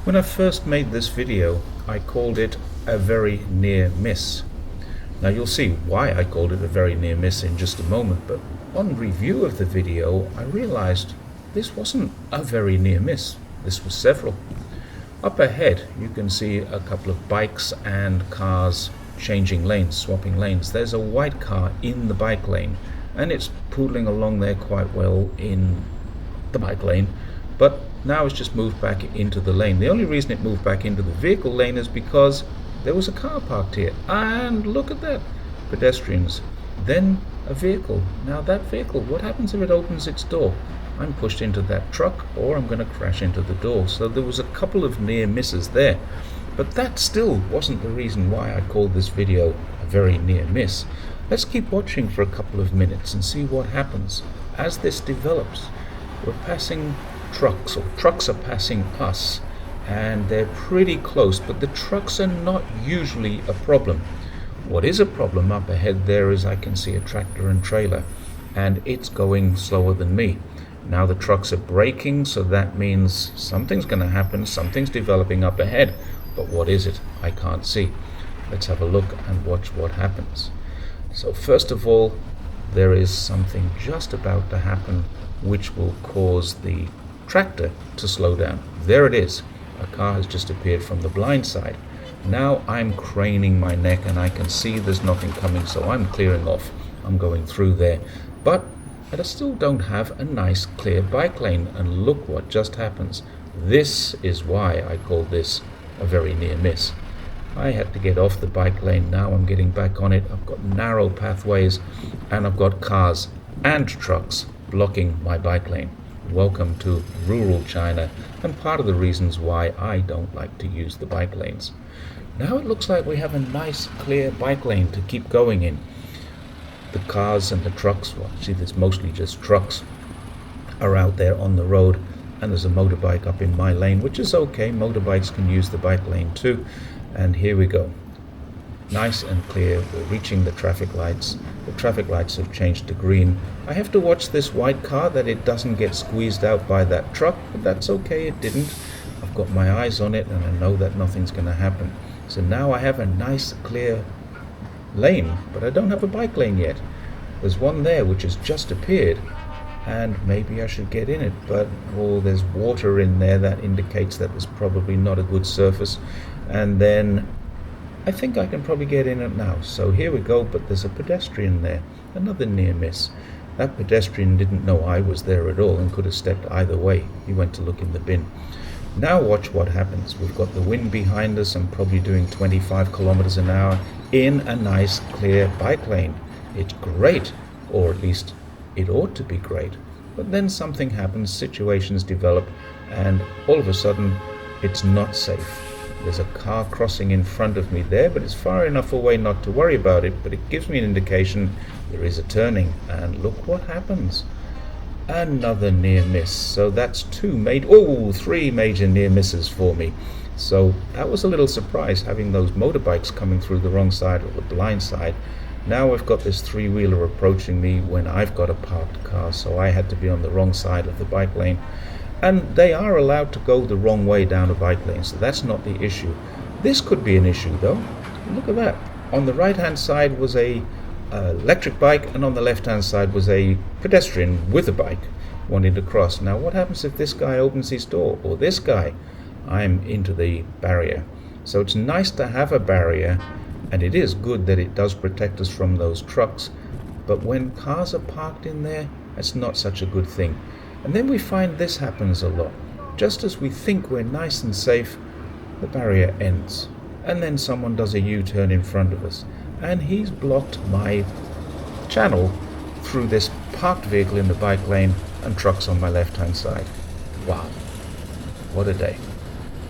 When I first made this video, I called it a very near miss. Now you'll see why I called it a very near miss in just a moment, but on review of the video, I realized this wasn't a very near miss. This was several. Up ahead, you can see a couple of bikes and cars changing lanes, swapping lanes. There's a white car in the bike lane, and it's poodling along there quite well in the bike lane, but now it's just moved back into the lane. The only reason it moved back into the vehicle lane is because there was a car parked here. And look at that, pedestrians. Then a vehicle. Now that vehicle, what happens if it opens its door? I'm pushed into that truck, or I'm going to crash into the door. So there was a couple of near misses there. But that still wasn't the reason why I called this video a very near miss. Let's keep watching for a couple of minutes and see what happens as this develops. We're passing trucks, or trucks are passing us, and they're pretty close, but the trucks are not usually a problem. What is a problem up ahead there is I can see a tractor and trailer, and it's going slower than me. Now the trucks are braking, so that means something's going to happen, something's developing up ahead, but what is it? I can't see. Let's have a look and watch what happens. So first of all, there is something just about to happen which will cause the tractor to slow down. There it is. A car has just appeared from the blind side. Now I'm craning my neck and I can see there's nothing coming, so I'm clearing off. I'm going through there. But I still don't have a nice clear bike lane, and look what just happens. This is why I call this a very near miss. I had to get off the bike lane. Now I'm getting back on it. I've got narrow pathways and I've got cars and trucks blocking my bike lane. Welcome to rural China, and part of the reasons why I don't like to use the bike lanes. Now it looks like we have a nice clear bike lane to keep going in. The cars and the trucks, well, see, there's mostly just trucks, are out there on the road, and there's a motorbike up in my lane, which is okay. Motorbikes can use the bike lane too. And here we go. Nice and clear. We're reaching the traffic lights. The traffic lights have changed to green. I have to watch this white car that it doesn't get squeezed out by that truck, but that's okay, it didn't. I've got my eyes on it and I know that nothing's going to happen. So now I have a nice clear lane, but I don't have a bike lane yet. There's one there which has just appeared, and maybe I should get in it, but there's water in there that indicates that there's probably not a good surface. And then I think I can probably get in it now. So here we go, but there's a pedestrian there. Another near miss. That pedestrian didn't know I was there at all and could have stepped either way. He went to look in the bin. Now watch what happens. We've got the wind behind us. I'm probably doing 25 kilometers an hour in a nice clear bike lane. It's great, or at least it ought to be great. But then something happens, situations develop, and all of a sudden it's not safe. There's a car crossing in front of me there, but it's far enough away not to worry about it, but it gives me an indication there is a turning, and look what happens. Another near miss. So that's three major near misses for me. So that was a little surprise, having those motorbikes coming through the wrong side or the blind side. Now we've got this three-wheeler approaching me when I've got a parked car, so I had to be on the wrong side of the bike lane. And they are allowed to go the wrong way down a bike lane, so that's not the issue. This could be an issue though. Look at that. On the right-hand side was a electric bike, and on the left-hand side was a pedestrian with a bike wanting to cross. Now what happens if this guy opens his door, or this guy? I'm into the barrier. So it's nice to have a barrier, and it is good that it does protect us from those trucks, but when cars are parked in there, it's not such a good thing. And then we find this happens a lot. Just as we think we're nice and safe, the barrier ends, and then someone does a U-turn in front of us, and he's blocked my channel through this parked vehicle in the bike lane and trucks on my left-hand side. Wow, what a day.